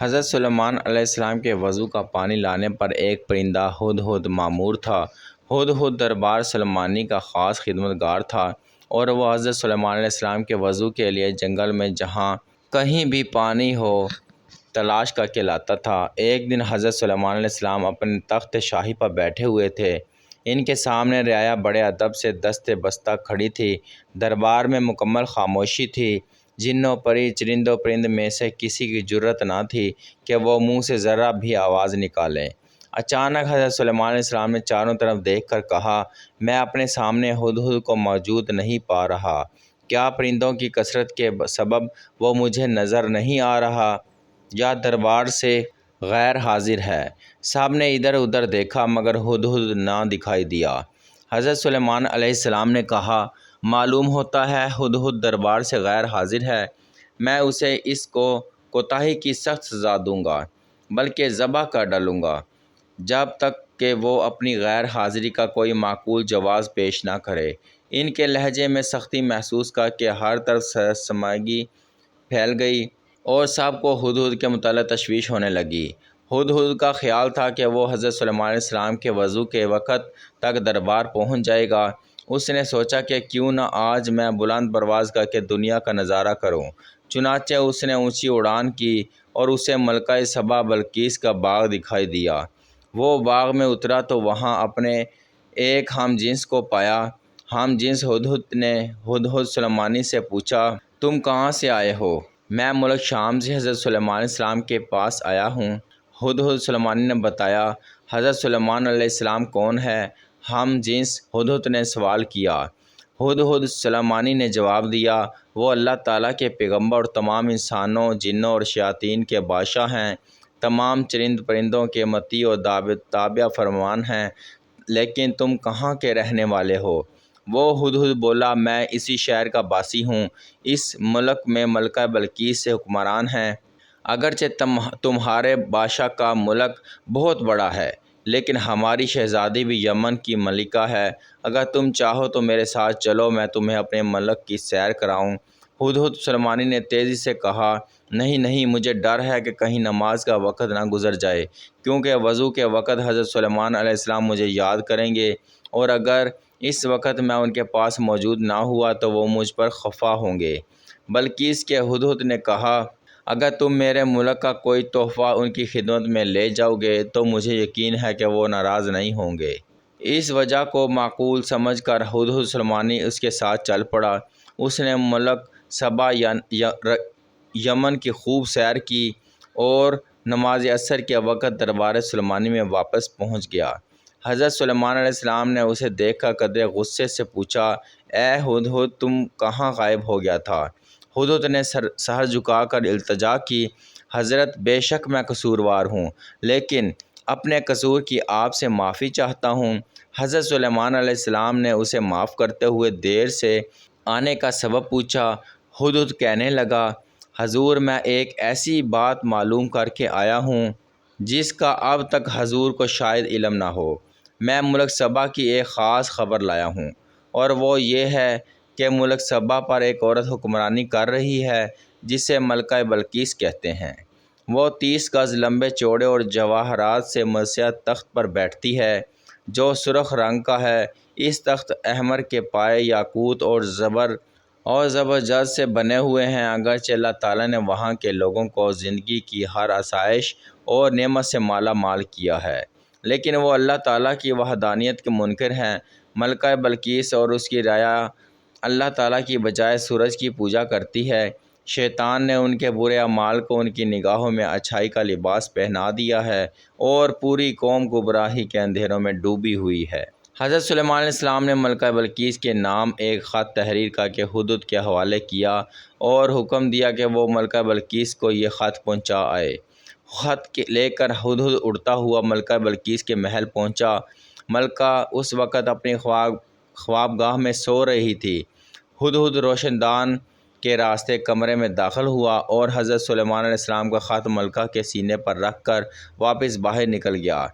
حضرت سلیمان علیہ السلام کے وضو کا پانی لانے پر ایک پرندہ ہدہد مامور تھا۔ ہدہد دربار سلیمانی کا خاص خدمتگار تھا اور وہ حضرت سلیمان علیہ السلام کے وضو کے لیے جنگل میں جہاں کہیں بھی پانی ہو تلاش کر کے لاتا تھا۔ ایک دن حضرت سلیمان علیہ السلام اپنے تخت شاہی پر بیٹھے ہوئے تھے۔ ان کے سامنے رعایا بڑے ادب سے دست بستہ کھڑی تھی۔ دربار میں مکمل خاموشی تھی۔ جنوں پری چرند و پرند میں سے کسی کی جرأت نہ تھی کہ وہ منہ سے ذرا بھی آواز نکالیں۔ اچانک حضرت سلیمان علیہ السلام نے چاروں طرف دیکھ کر کہا، میں اپنے سامنے ہدہد کو موجود نہیں پا رہا۔ کیا پرندوں کی کثرت کے سبب وہ مجھے نظر نہیں آ رہا یا دربار سے غیر حاضر ہے؟ سب نے ادھر ادھر دیکھا مگر ہدہد نہ دکھائی دیا۔ حضرت سلیمان علیہ السلام نے کہا، معلوم ہوتا ہے ہدہد دربار سے غیر حاضر ہے۔ میں اسے اس کوتاہی کی سخت سزا دوں گا بلکہ ذبح کر ڈالوں گا جب تک کہ وہ اپنی غیر حاضری کا کوئی معقول جواز پیش نہ کرے۔ ان کے لہجے میں سختی محسوس کر کے ہر طرف شرمندگی پھیل گئی اور سب کو ہدہد کے متعلق تشویش ہونے لگی۔ ہدہد کا خیال تھا کہ وہ حضرت سلیمان علیہ السلام کے وضو کے وقت تک دربار پہنچ جائے گا۔ اس نے سوچا کہ کیوں نہ آج میں بلند پرواز کر کے دنیا کا نظارہ کروں۔ چنانچہ اس نے اونچی اڑان کی اور اسے ملکہ سبا بلقیس کا باغ دکھائی دیا۔ وہ باغ میں اترا تو وہاں اپنے ایک ہم جنس کو پایا۔ ہم جنس ہدہد نے ہدہد سلیمانی سے پوچھا، تم کہاں سے آئے ہو؟ میں ملک شام سے حضرت سلیمان علیہ السلام کے پاس آیا ہوں۔ ہدہد سلیمانی نے بتایا۔ حضرت سلیمان علیہ السلام کون ہے؟ ہم جنس ہدہد نے سوال کیا۔ ہدہد سلیمانی نے جواب دیا، وہ اللہ تعالیٰ کے پیغمبر اور تمام انسانوں، جنوں اور شیاطین کے بادشاہ ہیں، تمام چرند پرندوں کے مطیع و تابع فرمان ہیں۔ لیکن تم کہاں کے رہنے والے ہو؟ وہ ہدہد بولا، میں اسی شہر کا باسی ہوں۔ اس ملک میں ملکہ بلقیس سے حکمران ہیں۔ اگرچہ تمہارے بادشاہ کا ملک بہت بڑا ہے لیکن ہماری شہزادی بھی یمن کی ملکہ ہے۔ اگر تم چاہو تو میرے ساتھ چلو، میں تمہیں اپنے ملک کی سیر کراؤں۔ ہدہد سلیمانی نے تیزی سے کہا، نہیں نہیں، مجھے ڈر ہے کہ کہیں نماز کا وقت نہ گزر جائے، کیونکہ وضو کے وقت حضرت سلیمان علیہ السلام مجھے یاد کریں گے اور اگر اس وقت میں ان کے پاس موجود نہ ہوا تو وہ مجھ پر خفا ہوں گے۔ بلقیس کے ہدہد نے کہا، اگر تم میرے ملک کا کوئی تحفہ ان کی خدمت میں لے جاؤ گے تو مجھے یقین ہے کہ وہ ناراض نہیں ہوں گے۔ اس وجہ کو معقول سمجھ کر ہدہد سلیمانی اس کے ساتھ چل پڑا۔ اس نے ملک سبا یمن کی خوب سیر کی اور نماز عصر کے وقت دربار سلیمانی میں واپس پہنچ گیا۔ حضرت سلیمان علیہ السلام نے اسے دیکھ کر قدرے غصے سے پوچھا، اے ہدہد، تم کہاں غائب ہو گیا تھا؟ ہدہد نے سر جھکا کر التجا کی، حضرت، بے شک میں قصوروار ہوں لیکن اپنے قصور کی آپ سے معافی چاہتا ہوں۔ حضرت سلیمان علیہ السلام نے اسے معاف کرتے ہوئے دیر سے آنے کا سبب پوچھا۔ ہدہد کہنے لگا، حضور، میں ایک ایسی بات معلوم کر کے آیا ہوں جس کا اب تک حضور کو شاید علم نہ ہو۔ میں ملک سبا کی ایک خاص خبر لایا ہوں اور وہ یہ ہے کہ ملک سبا پر ایک عورت حکمرانی کر رہی ہے جسے ملکہ بلقیس کہتے ہیں۔ وہ 30 گز لمبے چوڑے اور جواہرات سے مصنوع تخت پر بیٹھتی ہے جو سرخ رنگ کا ہے۔ اس تخت احمر کے پائے یاقوت اور زبرجد سے بنے ہوئے ہیں۔ اگرچہ اللہ تعالیٰ نے وہاں کے لوگوں کو زندگی کی ہر آسائش اور نعمت سے مالا مال کیا ہے لیکن وہ اللہ تعالیٰ کی وحدانیت کے منکر ہیں۔ ملکہ بلقیس اور اس کی رعایا اللہ تعالیٰ کی بجائے سورج کی پوجا کرتی ہے۔ شیطان نے ان کے برے اعمال کو ان کی نگاہوں میں اچھائی کا لباس پہنا دیا ہے اور پوری قوم گمراہی کے اندھیروں میں ڈوبی ہوئی ہے۔ حضرت سلیمان علیہ السلام نے ملکہ بلقیس کے نام ایک خط تحریر کر کے ہدہد کے حوالے کیا اور حکم دیا کہ وہ ملکہ بلقیس کو یہ خط پہنچا آئے۔ خط لے کر ہدہد اڑتا ہوا ملکہ بلقیس کے محل پہنچا۔ ملکہ اس وقت اپنی خوابگاہ میں سو رہی تھی۔ ہدہد روشن دان کے راستے کمرے میں داخل ہوا اور حضرت سلیمان علیہ السلام کا خط ملکہ کے سینے پر رکھ کر واپس باہر نکل گیا۔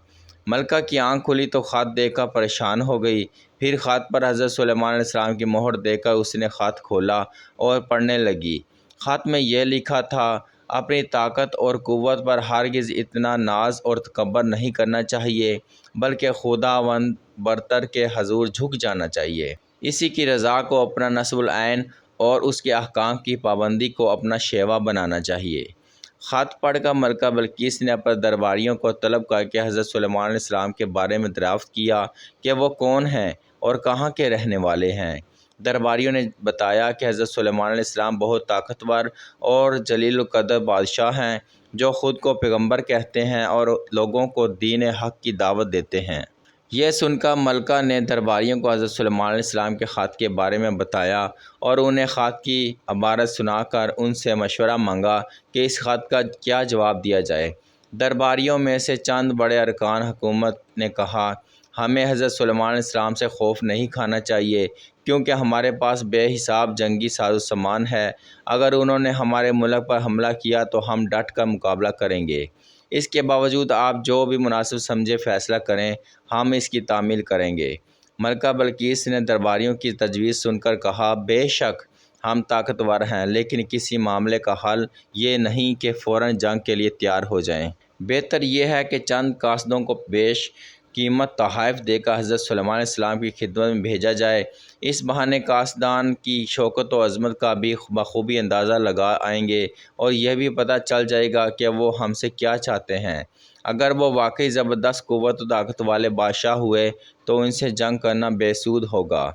ملکہ کی آنکھ کھلی تو خط دیکھ کر پریشان ہو گئی۔ پھر خط پر حضرت سلیمان علیہ السلام کی مہر دیکھ کر اس نے خط کھولا اور پڑھنے لگی۔ خط میں یہ لکھا تھا، اپنی طاقت اور قوت پر ہرگز اتنا ناز اور تکبر نہیں کرنا چاہیے، بلکہ خداوند برتر کے حضور جھک جانا چاہیے۔ اسی کی رضا کو اپنا نصب العین اور اس کے احکام کی پابندی کو اپنا شیوا بنانا چاہیے۔ خط پڑھ کر ملکہ بلقیس نے اپنے درباریوں کو طلب کر کے حضرت سلیمان علیہ السلام کے بارے میں دریافت کیا کہ وہ کون ہیں اور کہاں کے رہنے والے ہیں۔ درباریوں نے بتایا کہ حضرت سلیمان علیہ السلام بہت طاقتور اور جلیل القدر بادشاہ ہیں، جو خود کو پیغمبر کہتے ہیں اور لوگوں کو دین حق کی دعوت دیتے ہیں۔ یہ سن کر ملکہ نے درباریوں کو حضرت سلیمان علیہ السلام کے خط کے بارے میں بتایا اور انہیں خط کی عبارت سنا کر ان سے مشورہ مانگا کہ اس خط کا کیا جواب دیا جائے۔ درباریوں میں سے چند بڑے ارکان حکومت نے کہا، ہمیں حضرت سلیمان علیہ السلام سے خوف نہیں کھانا چاہیے، کیونکہ ہمارے پاس بے حساب جنگی ساز و سامان ہے۔ اگر انہوں نے ہمارے ملک پر حملہ کیا تو ہم ڈٹ کر مقابلہ کریں گے۔ اس کے باوجود آپ جو بھی مناسب سمجھے فیصلہ کریں، ہم اس کی تعمیل کریں گے۔ ملکہ بلقیس نے درباریوں کی تجویز سن کر کہا، بے شک ہم طاقتور ہیں، لیکن کسی معاملے کا حل یہ نہیں کہ فوراً جنگ کے لیے تیار ہو جائیں۔ بہتر یہ ہے کہ چند قاصدوں کو بیش قیمت تحائف دے کر حضرت سلیمان علیہ السلام کی خدمت میں بھیجا جائے۔ اس بہانے قاصدان کی شوکت و عظمت کا بھی بخوبی اندازہ لگا آئیں گے اور یہ بھی پتہ چل جائے گا کہ وہ ہم سے کیا چاہتے ہیں۔ اگر وہ واقعی زبردست قوت و طاقت والے بادشاہ ہوئے تو ان سے جنگ کرنا بے سود ہوگا۔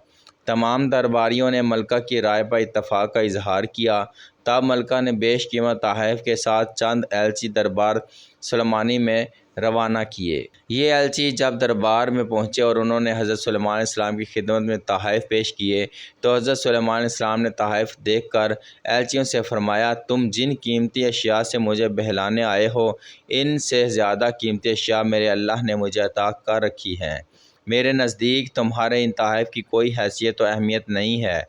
تمام درباریوں نے ملکہ کی رائے پر اتفاق کا اظہار کیا۔ تب ملکہ نے بیش قیمت تحائف کے ساتھ چند ایلچی دربار سلیمانی میں روانہ کیے۔ یہ ایلچی جب دربار میں پہنچے اور انہوں نے حضرت سلیمان علیہ السلام کی خدمت میں تحائف پیش کیے تو حضرت سلیمان علیہ السلام نے تحائف دیکھ کر ایلچیوں سے فرمایا، تم جن قیمتی اشیاء سے مجھے بہلانے آئے ہو، ان سے زیادہ قیمتی اشیاء میرے اللہ نے مجھے عطا کر رکھی ہیں۔ میرے نزدیک تمہارے ان تحائف کی کوئی حیثیت و اہمیت نہیں ہے۔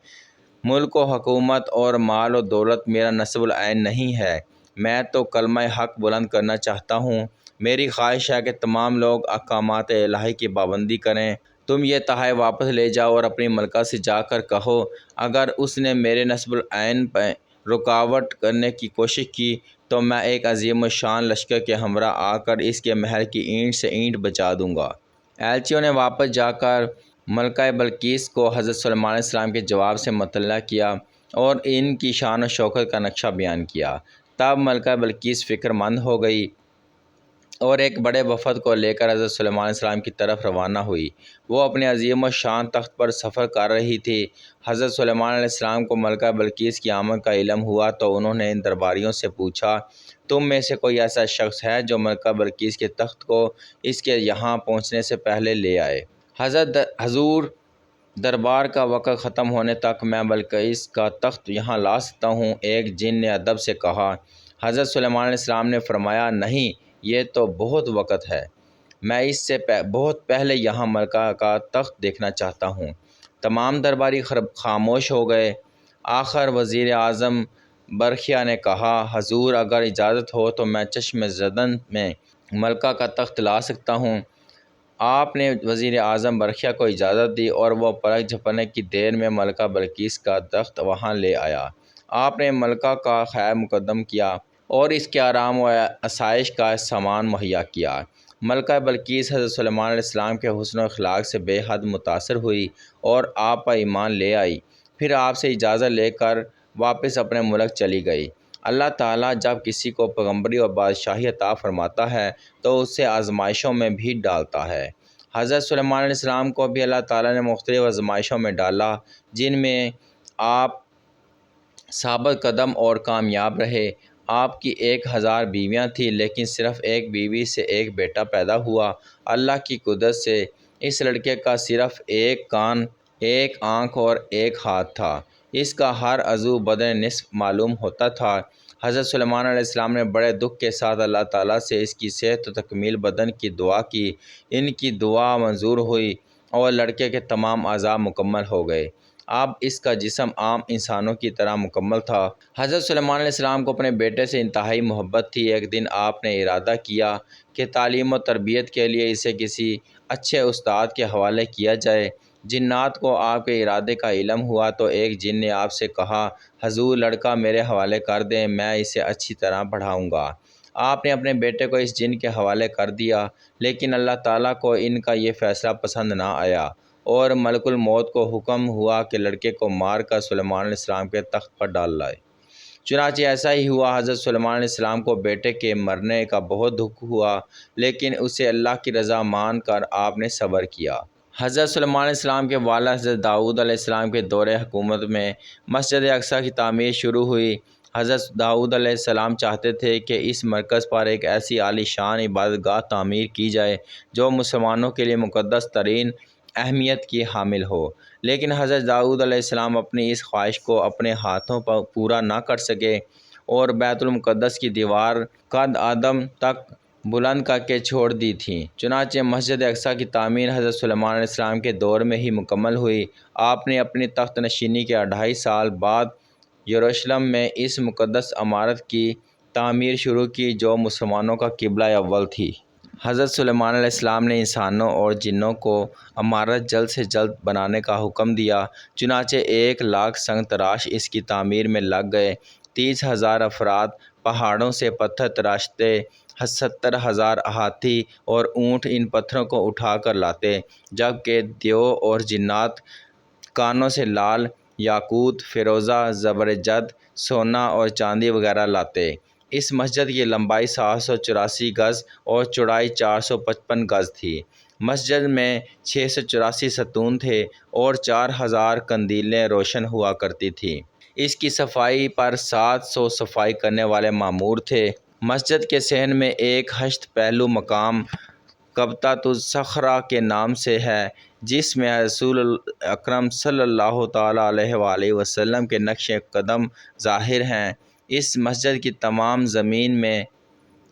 ملک و حکومت اور مال و دولت میرا نصب العین نہیں ہے۔ میں تو کلمہ حق بلند کرنا چاہتا ہوں۔ میری خواہش ہے کہ تمام لوگ احکامات الہی کی پابندی کریں۔ تم یہ تحائف واپس لے جاؤ اور اپنی ملکہ سے جا کر کہو، اگر اس نے میرے نصب العین میں رکاوٹ کرنے کی کوشش کی تو میں ایک عظیم الشان لشکر کے ہمراہ آ کر اس کے محل کی اینٹ سے اینٹ بچا دوں گا۔ ایلچیوں نے واپس جا کر ملکہ بلقیس کو حضرت سلیمان علیہ السلام کے جواب سے مطلع کیا اور ان کی شان و شوکت کا نقشہ بیان کیا۔ تب ملکہ بلقیس فکر مند ہو گئی اور ایک بڑے وفد کو لے کر حضرت سلیمان علیہ السلام کی طرف روانہ ہوئی۔ وہ اپنے عظیم الشان تخت پر سفر کر رہی تھی۔ حضرت سلیمان علیہ السلام کو ملکہ بلقیس کی آمد کا علم ہوا تو انہوں نے ان درباریوں سے پوچھا، تم میں سے کوئی ایسا شخص ہے جو ملکہ بلقیس کے تخت کو اس کے یہاں پہنچنے سے پہلے لے آئے؟ حضور، دربار کا وقت ختم ہونے تک میں بلقیس کا تخت یہاں لا سکتا ہوں، ایک جن نے ادب سے کہا۔ حضرت سلیمان علیہ السلام نے فرمایا، نہیں، یہ تو بہت وقت ہے، میں اس سے بہت پہلے یہاں ملکہ کا تخت دیکھنا چاہتا ہوں۔ تمام درباری خاموش ہو گئے۔ آخر وزیر اعظم برکھیا نے کہا، حضور، اگر اجازت ہو تو میں چشم زدن میں ملکہ کا تخت لا سکتا ہوں۔ آپ نے وزیر اعظم برکھیا کو اجازت دی اور وہ پلک جھپکنے کی دیر میں ملکہ بلقیس کا تخت وہاں لے آیا۔ آپ نے ملکہ کا خیر مقدم کیا اور اس کے آرام و آسائش کا سامان مہیا کیا۔ ملکہ بلقیس حضرت سلیمان علیہ السلام کے حسن و اخلاق سے بے حد متاثر ہوئی اور آپ پر ایمان لے آئی۔ پھر آپ سے اجازت لے کر واپس اپنے ملک چلی گئی۔ اللہ تعالیٰ جب کسی کو پیغمبری اور بادشاہی عطا فرماتا ہے تو اسے آزمائشوں میں بھی ڈالتا ہے۔ حضرت سلیمان علیہ السلام کو بھی اللہ تعالیٰ نے مختلف آزمائشوں میں ڈالا، جن میں آپ ثابت قدم اور کامیاب رہے۔ آپ کی 1000 بیویاں تھیں، لیکن صرف ایک بیوی سے ایک بیٹا پیدا ہوا۔ اللہ کی قدرت سے اس لڑکے کا صرف ایک کان، ایک آنکھ اور ایک ہاتھ تھا۔ اس کا ہر عضو بدن نصف معلوم ہوتا تھا۔ حضرت سلیمان علیہ السلام نے بڑے دکھ کے ساتھ اللہ تعالیٰ سے اس کی صحت و تکمیل بدن کی دعا کی۔ ان کی دعا منظور ہوئی اور لڑکے کے تمام اعضاء مکمل ہو گئے۔ اب اس کا جسم عام انسانوں کی طرح مکمل تھا۔ حضرت سلیمان علیہ السلام کو اپنے بیٹے سے انتہائی محبت تھی۔ ایک دن آپ نے ارادہ کیا کہ تعلیم و تربیت کے لیے اسے کسی اچھے استاد کے حوالے کیا جائے۔ جنات کو آپ کے ارادے کا علم ہوا تو ایک جن نے آپ سے کہا حضور لڑکا میرے حوالے کر دیں، میں اسے اچھی طرح پڑھاؤں گا۔ آپ نے اپنے بیٹے کو اس جن کے حوالے کر دیا، لیکن اللہ تعالیٰ کو ان کا یہ فیصلہ پسند نہ آیا اور ملک الموت کو حکم ہوا کہ لڑکے کو مار کر سلیمان علیہ السلام کے تخت پر ڈال لائے۔ چنانچہ ایسا ہی ہوا۔ حضرت سلیمان علیہ السلام کو بیٹے کے مرنے کا بہت دکھ ہوا، لیکن اسے اللہ کی رضا مان کر آپ نے صبر کیا۔ حضرت سلیمان علیہ السلام کے والد حضرت داؤد علیہ السلام کے دور حکومت میں مسجد اقصیٰ کی تعمیر شروع ہوئی۔ حضرت داؤد علیہ السلام چاہتے تھے کہ اس مرکز پر ایک ایسی عالی شان عبادت گاہ تعمیر کی جائے جو مسلمانوں کے لیے مقدس ترین اہمیت کی حامل ہو، لیکن حضرت داؤد علیہ السلام اپنی اس خواہش کو اپنے ہاتھوں پر پورا نہ کر سکے اور بیت المقدس کی دیوار قد آدم تک بلند کر کے چھوڑ دی تھی۔ چنانچہ مسجد اقصیٰ کی تعمیر حضرت سلیمان علیہ السلام کے دور میں ہی مکمل ہوئی۔ آپ نے اپنی تخت نشینی کے 2.5 سال بعد یروشلم میں اس مقدس عمارت کی تعمیر شروع کی جو مسلمانوں کا قبلہ اول تھی۔ حضرت سلیمان علیہ السلام نے انسانوں اور جنوں کو عمارت جلد سے جلد بنانے کا حکم دیا، چنانچہ 1,00,000 سنگ تراش اس کی تعمیر میں لگ گئے۔ 30,000 افراد پہاڑوں سے پتھر تراشتے، 70,000 ہاتھی اور اونٹ ان پتھروں کو اٹھا کر لاتے، جبکہ دیو اور جنات کانوں سے لال یاقوت، فیروزہ، زبرجد، سونا اور چاندی وغیرہ لاتے۔ اس مسجد کی لمبائی 784 گز اور چوڑائی 455 گز تھی۔ مسجد میں 684 ستون تھے اور 4,000 قندیلیں روشن ہوا کرتی تھیں۔ اس کی صفائی پر 700 صفائی کرنے والے مامور تھے۔ مسجد کے صحن میں ایک ہشت پہلو مقام قبۃ الصخرہ کے نام سے ہے، جس میں رسول اکرم صلی اللہ تعالیٰ علیہ وآلہ وسلم کے نقش قدم ظاہر ہیں۔ اس مسجد کی تمام زمین میں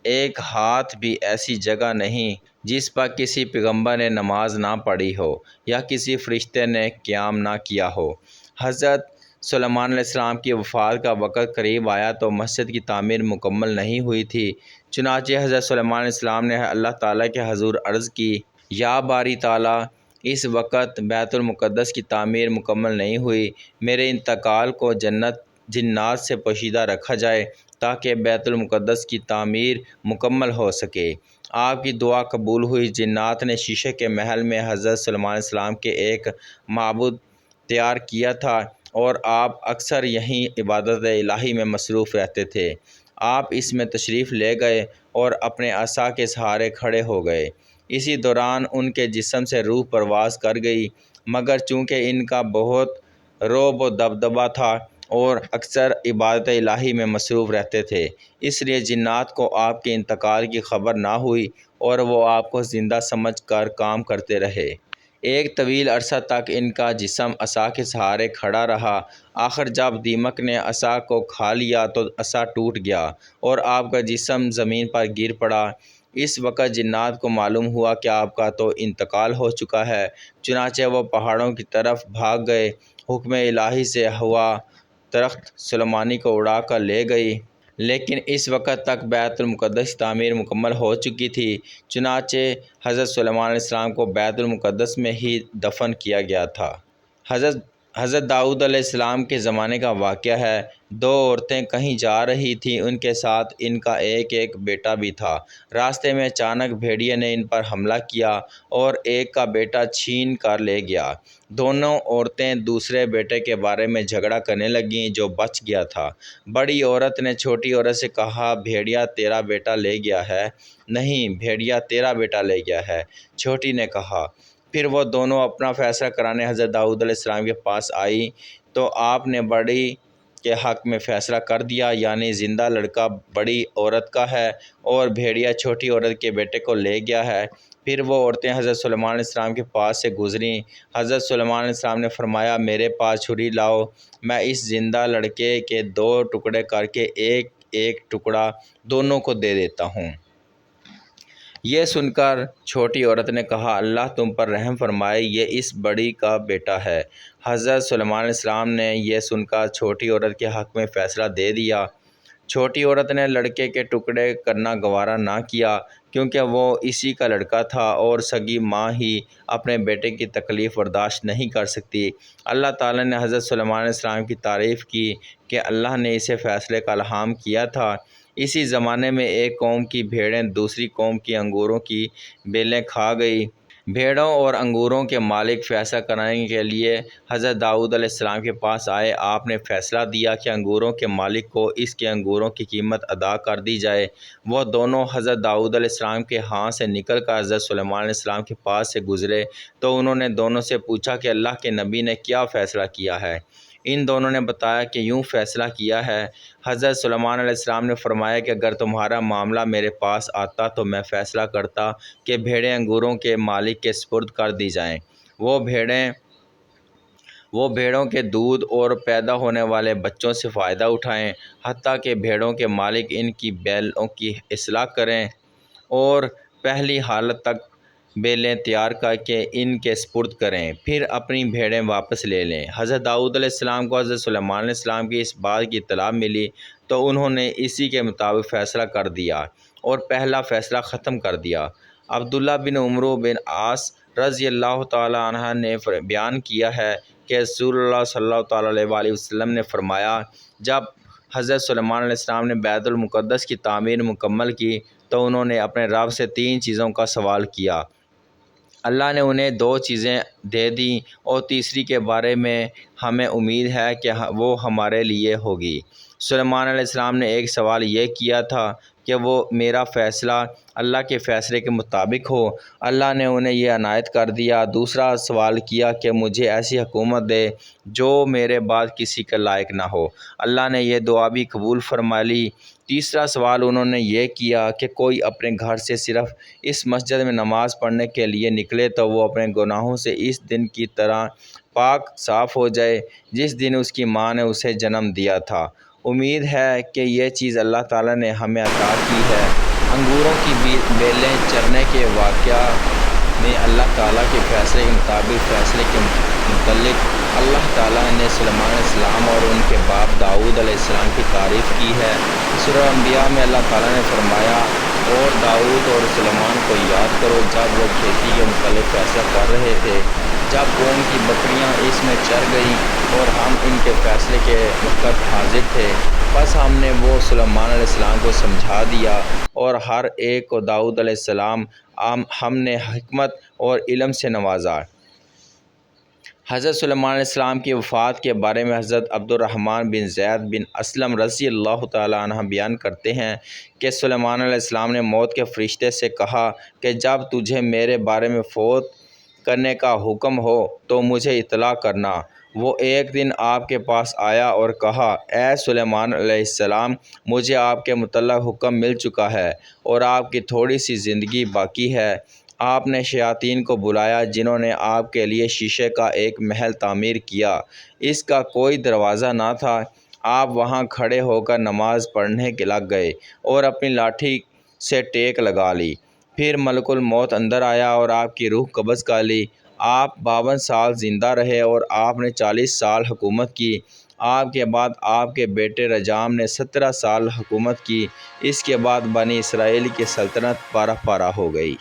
ایک ہاتھ بھی ایسی جگہ نہیں جس پر کسی پیغمبر نے نماز نہ پڑھی ہو یا کسی فرشتے نے قیام نہ کیا ہو۔ حضرت سلیمان علیہ السلام کی وفات کا وقت قریب آیا تو مسجد کی تعمیر مکمل نہیں ہوئی تھی۔ چنانچہ حضرت سلیمان علیہ السلام نے اللہ تعالیٰ کے حضور عرض کی، یا باری تعالیٰ، اس وقت بیت المقدس کی تعمیر مکمل نہیں ہوئی، میرے انتقال کو جنات سے پوشیدہ رکھا جائے تاکہ بیت المقدس کی تعمیر مکمل ہو سکے۔ آپ کی دعا قبول ہوئی۔ جنات نے شیشے کے محل میں حضرت سلیمان علیہ السلام کے ایک معبود تیار کیا تھا اور آپ اکثر یہیں عبادت الہی میں مصروف رہتے تھے۔ آپ اس میں تشریف لے گئے اور اپنے عصا کے سہارے کھڑے ہو گئے۔ اسی دوران ان کے جسم سے روح پرواز کر گئی، مگر چونکہ ان کا بہت رعب و دبدبہ تھا اور اکثر عبادت الہی میں مصروف رہتے تھے، اس لیے جنات کو آپ کے انتقال کی خبر نہ ہوئی اور وہ آپ کو زندہ سمجھ کر کام کرتے رہے۔ ایک طویل عرصہ تک ان کا جسم عصا کے سہارے کھڑا رہا۔ آخر جب دیمک نے عصا کو کھا لیا تو عصا ٹوٹ گیا اور آپ کا جسم زمین پر گر پڑا۔ اس وقت جنات کو معلوم ہوا کہ آپ کا تو انتقال ہو چکا ہے، چنانچہ وہ پہاڑوں کی طرف بھاگ گئے۔ حکم الہی سے ہوا تخت سلیمانی کو اڑا کر لے گئی، لیکن اس وقت تک بیت المقدس کی تعمیر مکمل ہو چکی تھی۔ چنانچہ حضرت سلیمان علیہ السلام کو بیت المقدس میں ہی دفن کیا گیا تھا۔ حضرت داؤد علیہ السلام کے زمانے کا واقعہ ہے۔ 2 عورتیں کہیں جا رہی تھیں، ان کے ساتھ ان کا ایک بیٹا بھی تھا۔ راستے میں اچانک بھیڑیے نے ان پر حملہ کیا اور ایک کا بیٹا چھین کر لے گیا۔ دونوں عورتیں دوسرے بیٹے کے بارے میں جھگڑا کرنے لگیں جو بچ گیا تھا۔ بڑی عورت نے چھوٹی عورت سے کہا، بھیڑیا تیرا بیٹا لے گیا ہے؟ نہیں، بھیڑیا تیرا بیٹا لے گیا ہے، چھوٹی نے کہا۔ پھر وہ دونوں اپنا فیصلہ کرانے حضرت داؤد علیہ السلام کے پاس آئی تو آپ نے بڑی کے حق میں فیصلہ کر دیا، یعنی زندہ لڑکا بڑی عورت کا ہے اور بھیڑیا چھوٹی عورت کے بیٹے کو لے گیا ہے۔ پھر وہ عورتیں حضرت سلیمان علیہ السلام کے پاس سے گزریں۔ حضرت سلیمان علیہ السلام نے فرمایا، میرے پاس چھری لاؤ، میں اس زندہ لڑکے کے 2 ٹکڑے کر کے ایک ٹکڑا دونوں کو دے دیتا ہوں۔ یہ سن کر چھوٹی عورت نے کہا، اللہ تم پر رحم فرمائے، یہ اس بڑی کا بیٹا ہے۔ حضرت سلیمان علیہ السلام نے یہ سن کر چھوٹی عورت کے حق میں فیصلہ دے دیا۔ چھوٹی عورت نے لڑکے کے ٹکڑے کرنا گوارا نہ کیا کیونکہ وہ اسی کا لڑکا تھا اور سگی ماں ہی اپنے بیٹے کی تکلیف برداشت نہیں کر سکتی۔ اللہ تعالیٰ نے حضرت سلیمان علیہ السلام کی تعریف کی کہ اللہ نے اسے فیصلے کا الہام کیا تھا۔ اسی زمانے میں ایک قوم کی بھیڑیں دوسری قوم کی انگوروں کی بیلیں کھا گئی۔ بھیڑوں اور انگوروں کے مالک فیصلہ کرانے کے لیے حضرت داؤد علیہ السلام کے پاس آئے۔ آپ نے فیصلہ دیا کہ انگوروں کے مالک کو اس کے انگوروں کی قیمت ادا کر دی جائے۔ وہ دونوں حضرت داؤد علیہ السلام کے ہاں سے نکل کر حضرت سلیمان علیہ السلام کے پاس سے گزرے تو انہوں نے دونوں سے پوچھا کہ اللہ کے نبی نے کیا فیصلہ کیا ہے؟ ان دونوں نے بتایا کہ یوں فیصلہ کیا ہے۔ حضرت سلیمان علیہ السلام نے فرمایا کہ اگر تمہارا معاملہ میرے پاس آتا تو میں فیصلہ کرتا کہ بھیڑیں انگوروں کے مالک کے سپرد کر دی جائیں۔ وہ بھیڑوں کے دودھ اور پیدا ہونے والے بچوں سے فائدہ اٹھائیں، حتیٰ کہ بھیڑوں کے مالک ان کی بیلوں کی اصلاح کریں اور پہلی حالت تک بیلیں تیار کر کے ان کے سپرد کریں، پھر اپنی بھیڑیں واپس لے لیں۔ حضرت داؤد علیہ السلام کو حضرت سلیمان علیہ السلام کی اس بات کی اطلاع ملی تو انہوں نے اسی کے مطابق فیصلہ کر دیا اور پہلا فیصلہ ختم کر دیا۔ عبداللہ بن عمرو بن عاص رضی اللہ تعالیٰ عنہ نے بیان کیا ہے کہ رسول اللہ صلی اللہ تعالیٰ علیہ وسلم نے فرمایا، جب حضرت سلیمان علیہ السلام نے بیت المقدس کی تعمیر مکمل کی تو انہوں نے اپنے رب سے 3 چیزوں کا سوال کیا۔ اللہ نے انہیں 2 چیزیں دے دیں اور تیسری کے بارے میں ہمیں امید ہے کہ وہ ہمارے لیے ہوگی۔ سلیمان علیہ السلام نے ایک سوال یہ کیا تھا کہ وہ میرا فیصلہ اللہ کے فیصلے کے مطابق ہو۔ اللہ نے انہیں یہ عنایت کر دیا۔ دوسرا سوال کیا کہ مجھے ایسی حکومت دے جو میرے بعد کسی کے لائق نہ ہو۔ اللہ نے یہ دعا بھی قبول فرما لی۔ تیسرا سوال انہوں نے یہ کیا کہ کوئی اپنے گھر سے صرف اس مسجد میں نماز پڑھنے کے لیے نکلے تو وہ اپنے گناہوں سے اس دن کی طرح پاک صاف ہو جائے جس دن اس کی ماں نے اسے جنم دیا تھا۔ امید ہے کہ یہ چیز اللہ تعالیٰ نے ہمیں عطا کی ہے۔ انگوروں کی بیلیں چرنے کے واقعہ میں اللہ تعالیٰ کے فیصلے کے مطابق فیصلے کے متعلق اللہ تعالیٰ نے سلیمان علیہ السلام اور ان کے باپ داؤد علیہ السلام کی تعریف کی ہے۔ سورہ انبیاء میں اللہ تعالیٰ نے فرمایا، اور داؤد اور سلیمان کو یاد کرو جب وہ کھیتی کے متعلق فیصلہ کر رہے تھے، جب قوم کی بکریاں اس میں چر گئیں اور ہم ان کے فیصلے کے وقت حاضر تھے، بس ہم نے وہ سلیمان علیہ السلام کو سمجھا دیا اور ہر ایک کو داؤد علیہ السلام ہم نے حکمت اور علم سے نوازا۔ حضرت سلیمان علیہ السلام کی وفات کے بارے میں حضرت عبد الرحمن بن زید بن اسلم رضی اللہ تعالیٰ عنہ بیان کرتے ہیں کہ سلیمان علیہ السلام نے موت کے فرشتے سے کہا کہ جب تجھے میرے بارے میں فوت کرنے کا حکم ہو تو مجھے اطلاع کرنا۔ وہ ایک دن آپ کے پاس آیا اور کہا، اے سلیمان علیہ السلام، مجھے آپ کے متعلق حکم مل چکا ہے اور آپ کی تھوڑی سی زندگی باقی ہے۔ آپ نے شیاطین کو بلایا جنہوں نے آپ کے لیے شیشے کا ایک محل تعمیر کیا، اس کا کوئی دروازہ نہ تھا۔ آپ وہاں کھڑے ہو کر نماز پڑھنے لگ گئے اور اپنی لاٹھی سے ٹیک لگا لی۔ پھر ملک الموت اندر آیا اور آپ کی روح قبض کر لی۔ آپ 52 سال زندہ رہے اور آپ نے 40 سال حکومت کی۔ آپ کے بعد آپ کے بیٹے رجام نے 17 سال حکومت کی۔ اس کے بعد بنی اسرائیل کی سلطنت پارہ پارہ ہو گئی۔